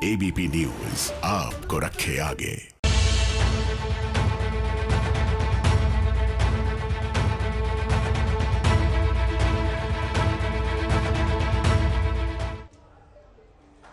ABP news आपको रखे आगे।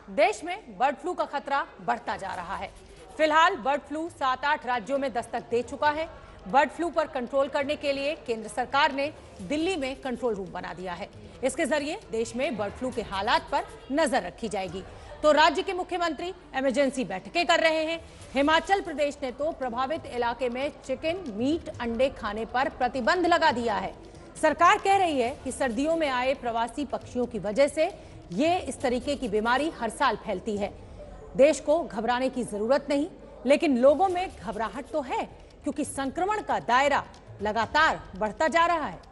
देश में बर्ड फ्लू का खतरा बढ़ता जा रहा है। फिलहाल बर्ड फ्लू 7-8 राज्यों में दस्तक दे चुका है। बर्ड फ्लू पर कंट्रोल करने के लिए केंद्र सरकार ने दिल्ली में कंट्रोल रूम बना दिया है। इसके जरिए देश में बर्ड फ्लू के हालात पर नजर रखी जाएगी। तो राज्य के मुख्यमंत्री इमरजेंसी बैठकें कर रहे हैं। हिमाचल प्रदेश ने तो प्रभावित इलाके में चिकन, मीट, अंडे खाने पर प्रतिबंध लगा दिया है। सरकार कह रही है कि सर्दियों में आए प्रवासी पक्षियों की वजह से ये इस तरीके की बीमारी हर साल फैलती है। देश को घबराने की जरूरत नहीं, लेकिन लोगों में घबराहट तो है, क्योंकि संक्रमण का दायरा लगातार बढ़ता जा रहा है।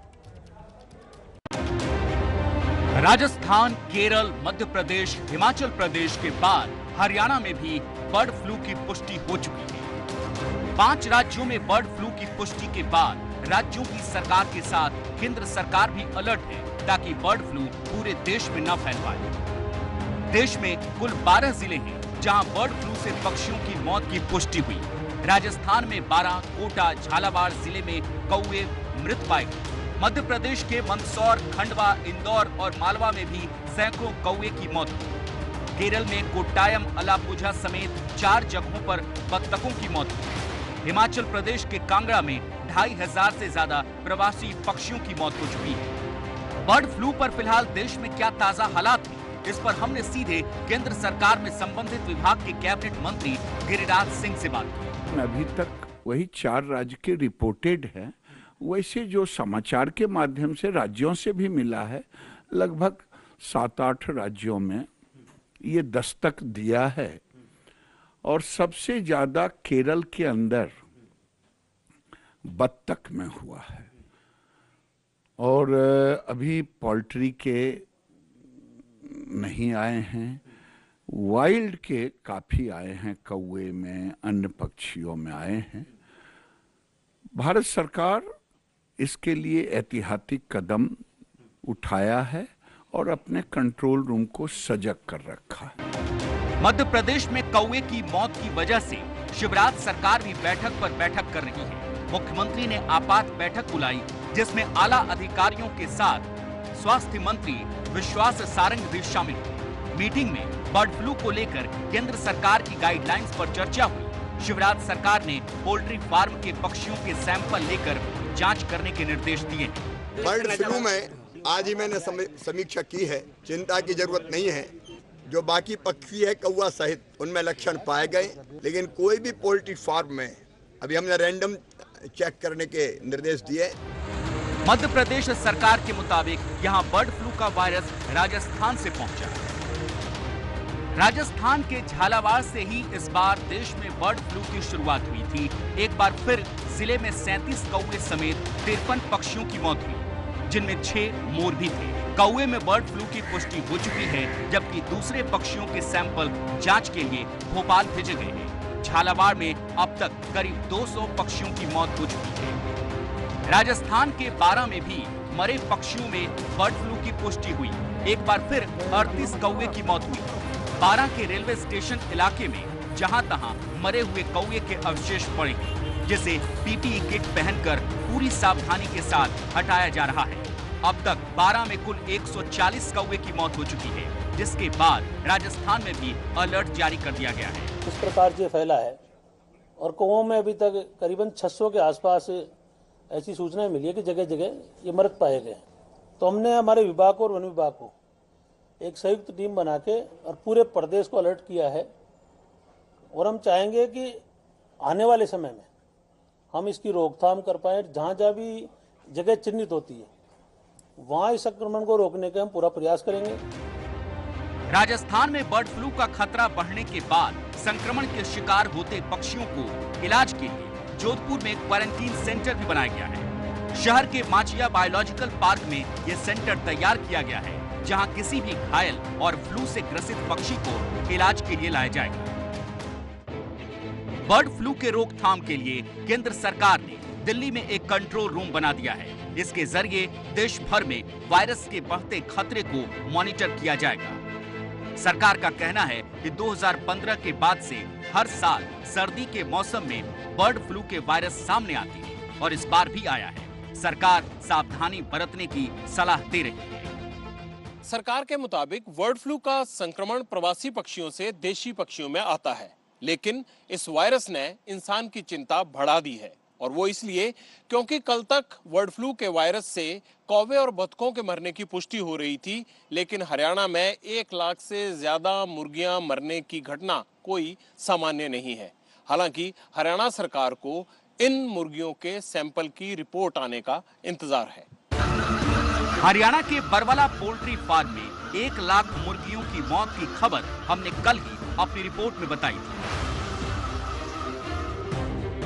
राजस्थान, केरल, मध्य प्रदेश, हिमाचल प्रदेश के बाद हरियाणा में भी बर्ड फ्लू की पुष्टि हो चुकी है। 5 राज्यों में बर्ड फ्लू की पुष्टि के बाद राज्यों की सरकार के साथ केंद्र सरकार भी अलर्ट है, ताकि बर्ड फ्लू पूरे देश में न फैल पाए। देश में कुल 12 जिले हैं जहां बर्ड फ्लू से पक्षियों की मौत की पुष्टि हुई। राजस्थान में 12, कोटा, झालावाड़ जिले में कौवे मृत पाए गए। मध्य प्रदेश के मंदसौर, खंडवा, इंदौर और मालवा में भी सैकड़ों कौवे की मौत हुई। केरल में कोट्टायम, अलापुझा समेत 4 जगहों पर बत्तखों की मौत हुई। हिमाचल प्रदेश के कांगड़ा में 2500 से ज्यादा प्रवासी पक्षियों की मौत हो चुकी है। बर्ड फ्लू पर फिलहाल देश में क्या ताजा हालात हैं, इस पर हमने सीधे केंद्र सरकार में संबंधित विभाग के कैबिनेट मंत्री गिरिराज सिंह से बात की। अभी तक वही 4 राज्य के रिपोर्टेड है। वैसे जो समाचार के माध्यम से राज्यों से भी मिला है, लगभग 7-8 राज्यों में ये दस्तक दिया है। और सबसे ज्यादा केरल के अंदर बत्तख में हुआ है। और अभी पोल्ट्री के नहीं आए हैं, वाइल्ड के काफी आए हैं, कौवे में, अन्य पक्षियों में आए हैं। भारत सरकार इसके लिए ऐतिहासिक कदम उठाया है और अपने कंट्रोल रूम को सजग कर रखा है। मध्य प्रदेश में कौवे की मौत की वजह से शिवराज सरकार भी बैठक पर बैठक कर रही है। मुख्यमंत्री ने आपात बैठक बुलाई, जिसमें आला अधिकारियों के साथ स्वास्थ्य मंत्री विश्वास सारंग भी शामिल हुए। मीटिंग में बर्ड फ्लू को लेकर केंद्र सरकार की गाइडलाइंस पर चर्चा हुई। शिवराज सरकार ने पोल्ट्री फार्म के पक्षियों के सैंपल लेकर जांच करने के निर्देश दिए। बर्ड फ्लू में आज ही मैंने समीक्षा की है, चिंता की जरूरत नहीं है। जो बाकी पक्षी है कौवा सहित, उनमें लक्षण पाए गए, लेकिन कोई भी पोल्ट्री फार्म में अभी हमने रैंडम चेक करने के निर्देश दिए। मध्य प्रदेश सरकार के मुताबिक यहां बर्ड फ्लू का वायरस राजस्थान से पहुंचा। राजस्थान के झालावाड़ से ही इस बार देश में बर्ड फ्लू की शुरुआत हुई थी। एक बार फिर जिले में 37 कौवे समेत 53 पक्षियों की मौत हुई, जिनमें 6 मोर भी थे। कौवे में बर्ड फ्लू की पुष्टि हो चुकी है, जबकि दूसरे पक्षियों के सैंपल जांच के लिए भोपाल भेजे गए हैं। झालावाड़ में अब तक करीब 200 पक्षियों की मौत हो चुकी है। राजस्थान के 12 में भी मरे पक्षियों में बर्ड फ्लू की पुष्टि हुई। एक बार फिर 38 कौवे की मौत हुई। 12 के रेलवे स्टेशन इलाके में जहां तहां मरे हुए कौवे के अवशेष पड़े, जिसे पीपीई किट पहनकर पूरी सावधानी के साथ हटाया जा रहा है। अब तक 12 में कुल 140 कौवे की मौत हो चुकी है, जिसके बाद राजस्थान में भी अलर्ट जारी कर दिया गया है। इस प्रकार से फैला है और कौवों में अभी तक करीबन 600 के आसपास ऐसी सूचनाएं मिली है कि जगह जगह ये मृत पाए गए। तो हमने हमारे विभाग को और वन विभाग को एक संयुक्त टीम बना के और पूरे प्रदेश को अलर्ट किया है। और हम चाहेंगे कि आने वाले समय में हम इसकी रोकथाम कर पाए। जहाँ जहाँ भी जगह चिन्हित होती है वहाँ इस संक्रमण को रोकने के हम पूरा प्रयास करेंगे। राजस्थान में बर्ड फ्लू का खतरा बढ़ने के बाद संक्रमण के शिकार होते पक्षियों को इलाज के लिए जोधपुर में क्वारंटीन सेंटर भी बनाया गया है। शहर के माचिया बायोलॉजिकल पार्क में यह सेंटर तैयार किया गया है, जहां किसी भी घायल और फ्लू से ग्रसित पक्षी को इलाज के लिए लाया जाएगा। बर्ड फ्लू के रोकथाम के लिए केंद्र सरकार ने दिल्ली में एक कंट्रोल रूम बना दिया है। इसके जरिए देश भर में वायरस के बढ़ते खतरे को मॉनिटर किया जाएगा। सरकार का कहना है कि 2015 के बाद से हर साल सर्दी के मौसम में बर्ड फ्लू के वायरस सामने आते हैं और इस बार भी आया है। सरकार सावधानी बरतने की सलाह दे रही है। सरकार के मुताबिक बर्ड फ्लू का संक्रमण प्रवासी पक्षियों से देशी पक्षियों में आता है, लेकिन इस वायरस ने इंसान की चिंता बढ़ा दी है और वो इसलिए क्योंकि कल तक बर्ड फ्लू के वायरस से कौवे और बतखों के मरने की पुष्टि हो रही थी, लेकिन हरियाणा में 1 लाख से ज्यादा मुर्गियां मरने की घटना कोई सामान्य नहीं है। हालांकि हरियाणा सरकार को इन मुर्गियों के सैंपल की रिपोर्ट आने का इंतजार है। हरियाणा के बरवाला पोल्ट्री फार्म में 1 लाख मुर्गियों की मौत की खबर हमने कल ही अपनी रिपोर्ट में बताई थी।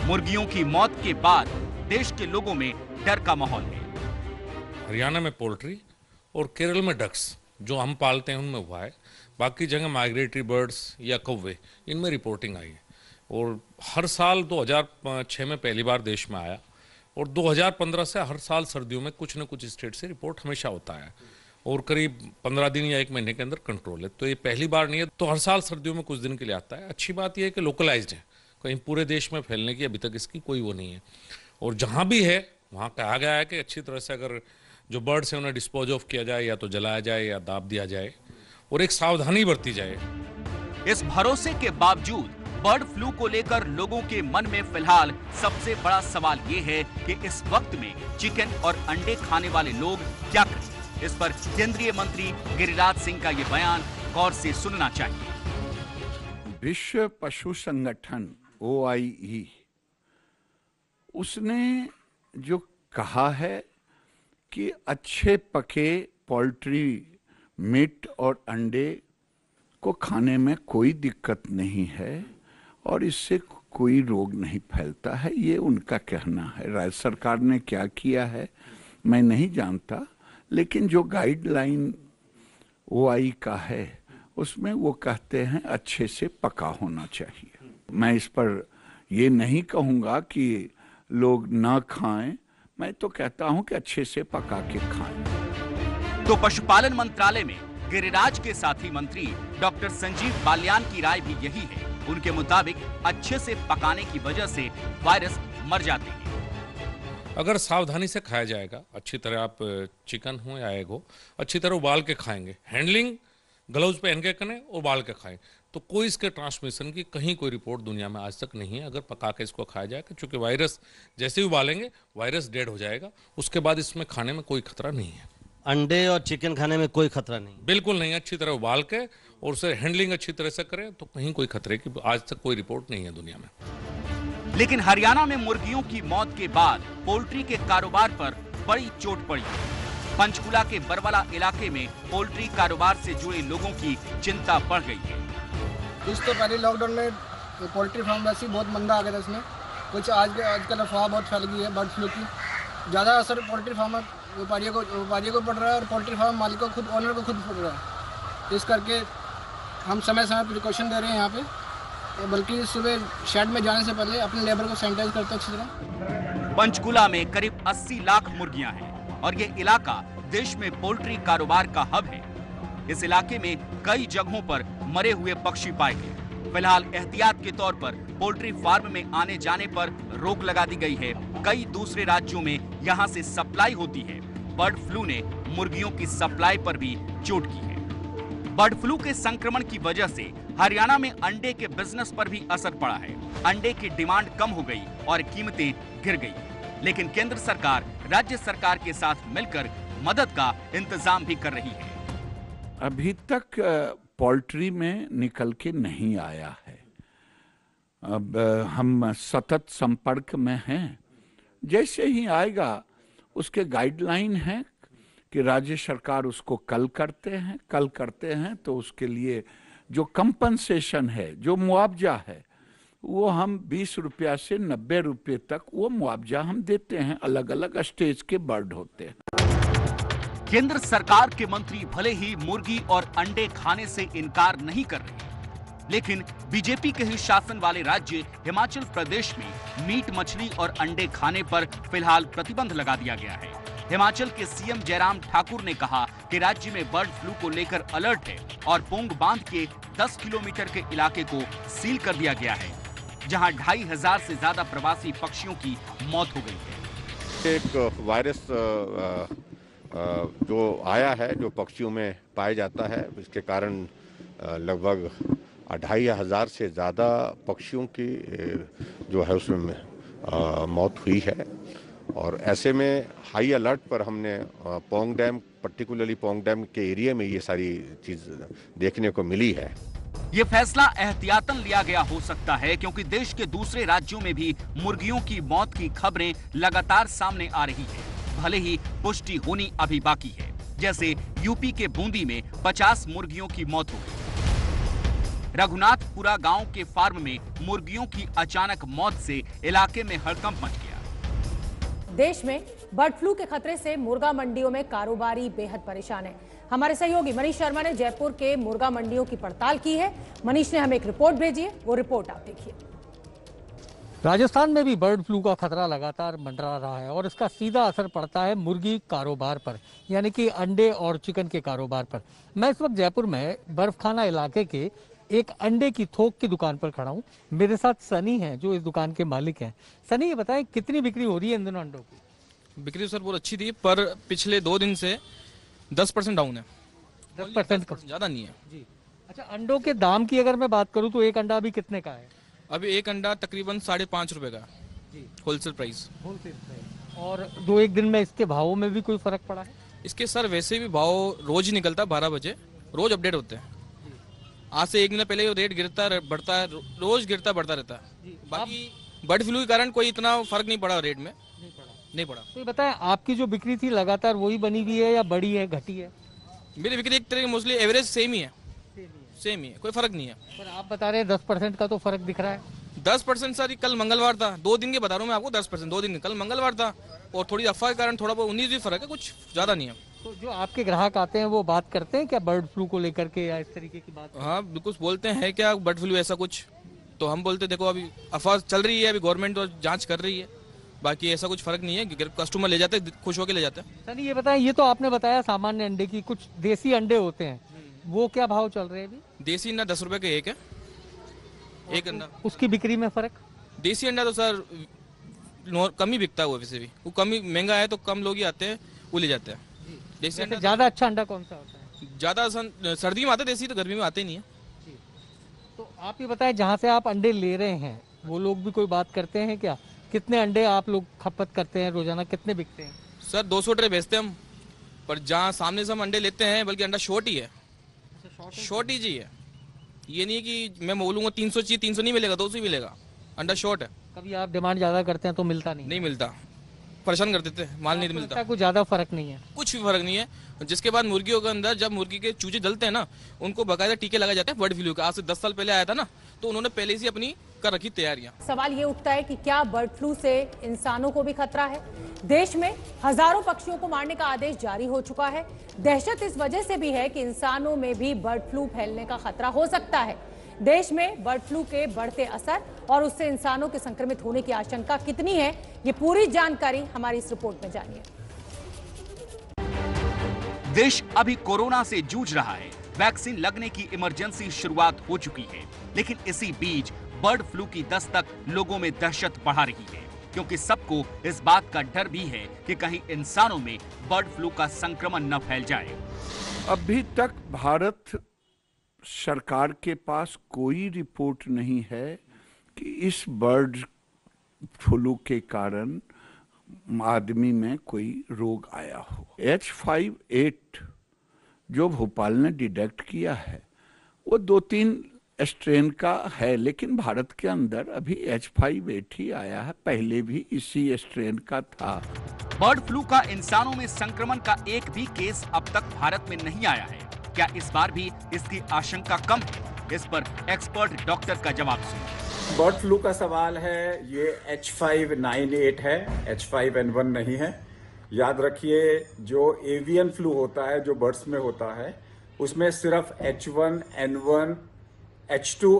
मुर्गियों की मौत के बाद देश के लोगों में डर का माहौल है। हरियाणा में पोल्ट्री और केरल में डक्स जो हम पालते हैं उनमें हुआ है। बाकी जगह माइग्रेटरी बर्ड्स या कौवे इनमें रिपोर्टिंग आई है और हर साल 2006 में पहली बार देश में आया और 2015 से हर साल सर्दियों में कुछ न कुछ स्टेट से रिपोर्ट हमेशा होता है और करीब 15 दिन या 1 महीने के अंदर कंट्रोल है। तो ये पहली बार नहीं है, तो हर साल सर्दियों में कुछ दिन के लिए आता है। अच्छी बात यह है कि लोकलाइज्ड है, कहीं पूरे देश में फैलने की अभी तक इसकी कोई वो नहीं है और जहाँ भी है वहाँ कहा गया है कि अच्छी तरह से अगर जो बर्ड्स हैं उन्हें डिस्पोज ऑफ किया जाए या तो जलाया जाए या दाब दिया जाए और एक सावधानी बरती जाए। इस भरोसे के बावजूद बर्ड फ्लू को लेकर लोगों के मन में फिलहाल सबसे बड़ा सवाल ये है कि इस वक्त में चिकन और अंडे खाने वाले लोग क्या करें। इस पर केंद्रीय मंत्री गिरिराज सिंह का ये बयान गौर से सुनना चाहिए। विश्व पशु संगठन OIE उसने जो कहा है कि अच्छे पके पोल्ट्री मीट और अंडे को खाने में कोई दिक्कत नहीं है और इससे कोई रोग नहीं फैलता है, ये उनका कहना है। राज्य सरकार ने क्या किया है मैं नहीं जानता, लेकिन जो गाइडलाइन OIE का है उसमें वो कहते हैं अच्छे से पका होना चाहिए। मैं इस पर ये नहीं कहूँगा कि लोग ना खाएं, मैं तो कहता हूँ कि अच्छे से पका के खाएं। तो पशुपालन मंत्रालय में गिरिराज के साथी मंत्री डॉक्टर संजीव बालियान की राय भी यही है। उनके मुताबिक अच्छे से पकाने की वजह से वायरस मर जाते हैं। अगर सावधानी से खाया जाएगा, अच्छी तरह आप चिकन हो या एग हो अच्छी तरह उबाल के खाएंगे, हैंडलिंग ग्लव्स पहन के करें और उबाल के खाएं, तो कोई इसके ट्रांसमिशन की कहीं कोई रिपोर्ट दुनिया में आज तक नहीं है। अगर पका के इसको खाया जाएगा, क्योंकि वायरस जैसे ही उबालेंगे वायरस डेड हो जाएगा, उसके बाद इसमें खाने में कोई खतरा नहीं है। अंडे और चिकन खाने में कोई खतरा नहीं? बिल्कुल नहीं, अच्छी तरह उबाल के और उसे हैंडलिंग अच्छी तरह से करें तो कहीं कोई खतरे की आज तक कोई रिपोर्ट नहीं है दुनिया में। लेकिन हरियाणा में मुर्गियों की मौत के बाद पोल्ट्री के कारोबार पर बड़ी चोट पड़ी। पंचकुला के बरवाला इलाके में पोल्ट्री कारोबार से जुड़े लोगों की चिंता बढ़ गई है। कुछ तो पहले लॉकडाउन में पोल्ट्री फार्म वैसे ही बहुत मंदा आ गया था, इसमें कुछ आजकल अफवाह बहुत फैल गई है बर्ड फ्लू की। ज़्यादा असर पोल्ट्री फार्म व्यापारियों को पड़ रहा है और पोल्ट्री फार्म मालिक को खुद ऑनर को खुद पड़ रहा है। इस करके हम समय समय प्रिकॉशन दे रहे हैं यहाँ पे, बल्कि सुबह शेड में जाने से पहले अपने लेबर को सैनिटाइज करते हैं अच्छी तरह। पंचकुला में करीब 80 लाख मुर्गियां हैं और ये इलाका देश में पोल्ट्री कारोबार का हब है। इस इलाके में कई जगहों पर मरे हुए पक्षी पाए गए। फिलहाल एहतियात के तौर पर पोल्ट्री फार्म में आने जाने पर रोक लगा दी गई है। कई दूसरे राज्यों में यहां से सप्लाई होती है। बर्ड फ्लू ने मुर्गियों की सप्लाई पर भी चोट की है। बर्ड फ्लू के संक्रमण की वजह से हरियाणा में अंडे के बिजनेस पर भी असर पड़ा है। अंडे की डिमांड कम हो गई और कीमतें गिर गई। लेकिन केंद्र सरकार राज्य सरकार के साथ मिलकर मदद का इंतजाम भी कर रही है। अभी तक पोल्ट्री में निकल के नहीं आया है। अब हम सतत संपर्क में हैं। जैसे ही आएगा उसके गाइडलाइन है कि राज्य सरकार उसको कल करते हैं तो उसके लिए जो कंपनसेशन है, जो मुआवजा है, वो हम 20 रुपया से 90 रुपये तक वो मुआवजा हम देते हैं। अलग अलग स्टेज के बर्ड होते हैं। केंद्र सरकार के मंत्री भले ही मुर्गी और अंडे खाने से इनकार नहीं कर रहे, लेकिन बीजेपी के ही शासन वाले राज्य हिमाचल प्रदेश में मीट, मछली और अंडे खाने पर फिलहाल प्रतिबंध लगा दिया गया है। हिमाचल के सीएम जयराम ठाकुर ने कहा कि राज्य में बर्ड फ्लू को लेकर अलर्ट है और पोंग बांध के 10 किलोमीटर के इलाके को सील कर दिया गया है, जहां 2500 से ज्यादा प्रवासी पक्षियों की मौत हो गई है। एक वायरस जो आया है, जो पक्षियों में पाया जाता है, इसके कारण लगभग 2500 से ज़्यादा पक्षियों की जो है उसमें मौत हुई है। और ऐसे में हाई अलर्ट पर हमने Pong dam, particularly Pong dam के एरिया में ये सारी चीज़ देखने को मिली है। ये फैसला एहतियातन लिया गया हो सकता है क्योंकि देश के दूसरे राज्यों में भी मुर्गियों की मौत की खबरें लगातार सामने आ रही हैं। भले ही पुष्टि होनी अभी बाकी है, जैसे यूपी के बूंदी में 50 मुर्गियों की मौत हो गई। रघुनाथपुरा गांव के फार्म में मुर्गियों की अचानक मौत से इलाके में हड़कंप मच गया। देश में बर्ड फ्लू के खतरे से मुर्गा मंडियों में कारोबारी बेहद परेशान है। हमारे सहयोगी मनीष शर्मा ने जयपुर के मुर्गा मंडियों की पड़ताल की है। मनीष ने हमें एक रिपोर्ट भेजी है, वो रिपोर्ट आप देखिए। राजस्थान में भी बर्ड फ्लू का खतरा लगातार मंडरा रहा है और इसका सीधा असर पड़ता है मुर्गी कारोबार पर, यानी कि अंडे और चिकन के कारोबार पर। मैं इस वक्त जयपुर में बर्फखाना इलाके के एक अंडे की थोक की दुकान पर खड़ा हूँ। मेरे साथ सनी हैं जो इस दुकान के मालिक हैं। सनी, ये बताएं कितनी बिक्री हो रही है इन दिनों अंडों की? बिक्री सर बहुत अच्छी थी, पर पिछले 2 दिन से 10% डाउन है। 10% ज़्यादा नहीं है जी। अच्छा, अंडों के दाम की अगर मैं बात करूँ तो एक अंडा अभी कितने का है? अभी एक अंडा तकरीबन 5.5 रुपए का जी, होलसेल प्राइस। और 2-1 दिन में इसके भावों में भी कोई फर्क पड़ा है? इसके सर वैसे भी भाव रोज ही निकलता है, 12 बजे रोज अपडेट होते हैं। आज से 1 दिन पहले रेट गिरता बढ़ता है, रोज गिरता बढ़ता रहता है। बाकी बर्ड फ्लू के कारण कोई इतना फर्क नहीं पड़ा रेट में, नहीं पड़ा। तो बताएं, आपकी जो बिक्री थी लगातार वही बनी हुई है या बढ़ी है, घटी है? मेरी बिक्री एक तरह की मोस्टली एवरेज सेम ही है, कोई फर्क नहीं है। पर आप बता रहे हैं 10% का तो फर्क दिख रहा है। 10% सर, कल मंगलवार था, 2 दिन के बता रहा हूँ मैं आपको। 10% 2 दिन, कल मंगलवार था और थोड़ी अफवाह के कारण थोड़ा बहुत 19 भी फर्क है, कुछ ज्यादा नहीं है। तो जो आपके ग्राहक आते हैं वो बात करते हैं क्या बर्ड फ्लू को लेकर के या इस तरीके की बात? हाँ बिल्कुल बोलते हैं क्या बर्ड फ्लू ऐसा कुछ, तो हम बोलते देखो अभी अफवाह चल रही है, अभी गवर्नमेंट तो जांच कर रही है, बाकी ऐसा कुछ फर्क नहीं है क्योंकि कस्टमर ले जाते हैं, खुश होकर ले जाते हैं। सर ये बताएं, ये तो आपने बताया सामान्य अंडे की, कुछ देसी अंडे होते हैं, वो क्या भाव चल रहे हैं अभी? देसी अंडा 10 रुपए के एक है, एक अंडा। उसकी बिक्री में फर्क? देसी अंडा तो सर कम ही बिकता है, वो वैसे भी वो कम ही महंगा है तो कम लोग ही आते हैं, वो ले जाते हैं। देसी अंडा ज्यादा अच्छा अंडा कौन सा होता है? ज्यादा सर्दी में आता है देसी, तो गर्मी में आते ही नहीं है। तो आप ये बताएं, जहाँ से आप अंडे ले रहे हैं वो लोग भी कोई बात करते हैं क्या? कितने अंडे आप लोग खपत करते हैं रोजाना, कितने बिकते हैं? सर 200 ट्रे बेचते हम, पर जहाँ सामने से हम अंडे लेते हैं बल्कि अंडा शॉर्ट ही है, शॉर्ट ही जी है। ये नहीं है कि मैं बोलूँगा 300 चाहिए, 300 नहीं मिलेगा, 200 ही मिलेगा, अंडा शॉर्ट है। कभी आप डिमांड ज्यादा करते हैं तो मिलता नहीं मिलता, परेशान कर देते हैं, माल नहीं मिलता। कुछ ज्यादा फर्क नहीं है? कुछ भी फर्क नहीं है। जिसके बाद मुर्गियों के अंदर जब मुर्गी के चूजे जलते हैं ना, उनको बाकायदा टीके लगाए जाते हैं बर्ड फ्लू का। आज से 10 साल पहले आया था ना, तो उन्होंने पहले से अपनी कर रखी तैयारियां। सवाल ये उठता है कि क्या बर्ड फ्लू से इंसानों को भी खतरा है? देश में हजारों पक्षियों को मारने का आदेश जारी हो चुका है। दहशत इस वजह से भी है कि इंसानों में भी बर्ड फ्लू फैलने का खतरा हो सकता है। देश में बर्ड फ्लू के बढ़ते असर और उससे इंसानों के संक्रमित होने की आशंका कितनी है, ये पूरी जानकारी हमारी इस रिपोर्ट में जानिए। देश अभी कोरोना से जूझ रहा है। वैक्सीन लगने की इमरजेंसी शुरुआत हो चुकी है, लेकिन इसी बीच बर्ड फ्लू की दस्तक लोगों में दहशत बढ़ा रही है, क्योंकि सबको इस बात का डर भी है कि कहीं इंसानों में बर्ड फ्लू का संक्रमण न फैल जाए। अभी तक भारत सरकार के पास कोई रिपोर्ट नहीं है कि इस बर्ड फ्लू के कारण आदमी में कोई रोग आया हो। H5N8 जो भोपाल ने डिटेक्ट किया है वो 2-3 स्ट्रेन का है, लेकिन भारत के अंदर अभी H5N8 ही आया है, पहले भी इसी स्ट्रेन का था। बर्ड फ्लू का इंसानों में संक्रमण का एक भी केस अब तक भारत में नहीं आया है। क्या इस बार भी इसकी आशंका कम है? इस पर एक्सपर्ट डॉक्टर का जवाब सुनिए। बर्ड फ्लू का सवाल है, ये H5N8 है, H5N1 नहीं है। याद रखिए, जो एवियन फ्लू होता है, जो बर्ड्स में होता है, उसमें सिर्फ H1N1 H2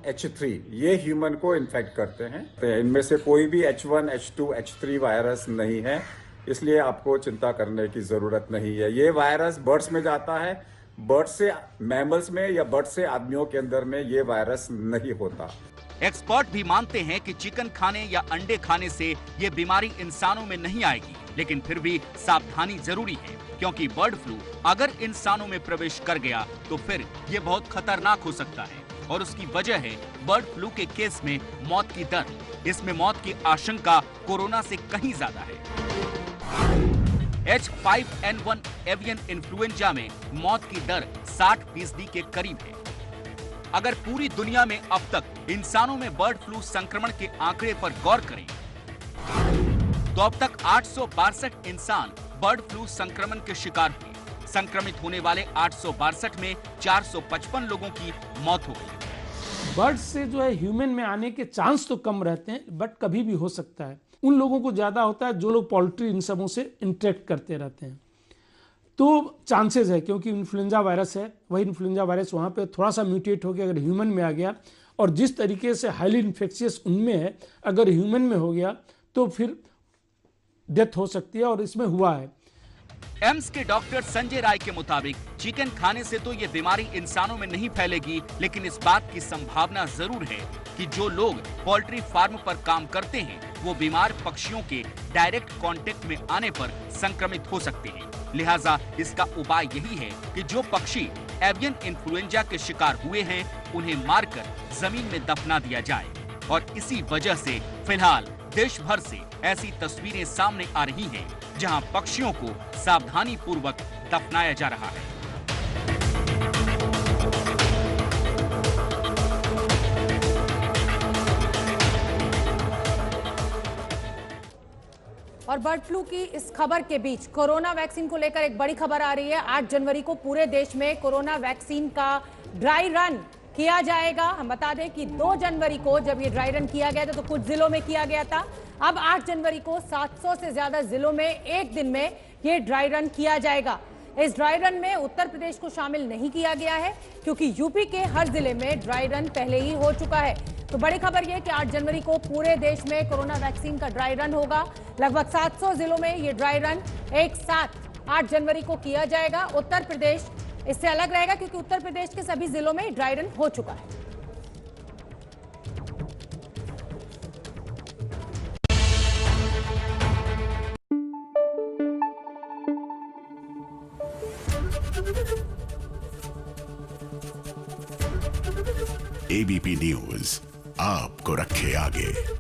H3 ये ह्यूमन को इन्फेक्ट करते हैं। इनमें से कोई भी H1 H2 H3 वायरस नहीं है। इसलिए आपको चिंता करने की जरूरत नहीं है। ये वायरस बर्ड्स में जाता है, बर्ड से मैमल्स में या बर्ड से आदमियों के अंदर में ये वायरस नहीं होता। एक्सपर्ट भी मानते हैं कि चिकन खाने या अंडे खाने से ये बीमारी इंसानों में नहीं आएगी, लेकिन फिर भी सावधानी जरूरी है, क्योंकि बर्ड फ्लू अगर इंसानों में प्रवेश कर गया तो फिर ये बहुत खतरनाक हो सकता है। और उसकी वजह है बर्ड फ्लू के केस में मौत की दर। इसमें मौत की आशंका कोरोना से कहीं ज्यादा है। H5N1 एवियन इन्फ्लुएंजा में मौत की दर 60% के करीब है। अगर पूरी दुनिया में अब तक इंसानों में बर्ड फ्लू संक्रमण के आंकड़े पर गौर करें तो अब तक 862 इंसान बर्ड फ्लू संक्रमण के शिकार हुए। संक्रमित होने वाले 862 में 455 लोगों की मौत हो गई। बर्ड से जो है ह्यूमन में आने के चांस तो कम रहते हैं, बट कभी भी हो सकता है। उन लोगों को ज्यादा होता है जो लोग पोल्ट्री इन सबों से इंटरेक्ट करते रहते हैं, तो चांसेस है, क्योंकि इन्फ्लुएंजा वायरस है, वही इन्फ्लुएंजा वायरस वहाँ पे थोड़ा सा म्यूटेट हो गया अगर ह्यूमन में आ गया, और जिस तरीके से हाईली इन्फेक्शियस उनमें है अगर ह्यूमन में हो गया तो फिर डेथ हो सकती है, और इसमें हुआ है। एम्स के डॉक्टर संजय राय के मुताबिक चिकन खाने से तो ये बीमारी इंसानों में नहीं फैलेगी, लेकिन इस बात की संभावना जरूर है कि जो लोग पोल्ट्री फार्म पर काम करते हैं वो बीमार पक्षियों के डायरेक्ट कांटेक्ट में आने पर संक्रमित हो सकते हैं। लिहाजा इसका उपाय यही है कि जो पक्षी एवियन इन्फ्लुएंजा के शिकार हुए हैं उन्हें मारकर जमीन में दफना दिया जाए। और इसी वजह से फिलहाल देश भर से ऐसी तस्वीरें सामने आ रही हैं जहां पक्षियों को सावधानी पूर्वक दफनाया जा रहा है। और बर्ड फ्लू की इस खबर के बीच कोरोना वैक्सीन को लेकर एक बड़ी खबर आ रही है। 8 जनवरी को पूरे देश में कोरोना वैक्सीन का ड्राई रन किया जाएगा। हम बता दें कि 2 जनवरी को जब ये ड्राई रन किया गया था तो कुछ जिलों में किया गया था। अब 8 जनवरी को 700 से ज्यादा जिलों में एक दिन में ये ड्राई रन किया जाएगा। इस ड्राई रन में उत्तर प्रदेश को शामिल नहीं किया गया है, क्योंकि यूपी के हर जिले में ड्राई रन पहले ही हो चुका है। तो बड़ी खबर यह कि 8 जनवरी को पूरे देश में कोरोना वैक्सीन का ड्राई रन होगा। लगभग 700 जिलों में ये ड्राई रन एक साथ 8 जनवरी को किया जाएगा। उत्तर प्रदेश इससे अलग रहेगा, क्योंकि उत्तर प्रदेश के सभी जिलों में ड्राई रन हो चुका है। एबीपी न्यूज आपको रखे आगे।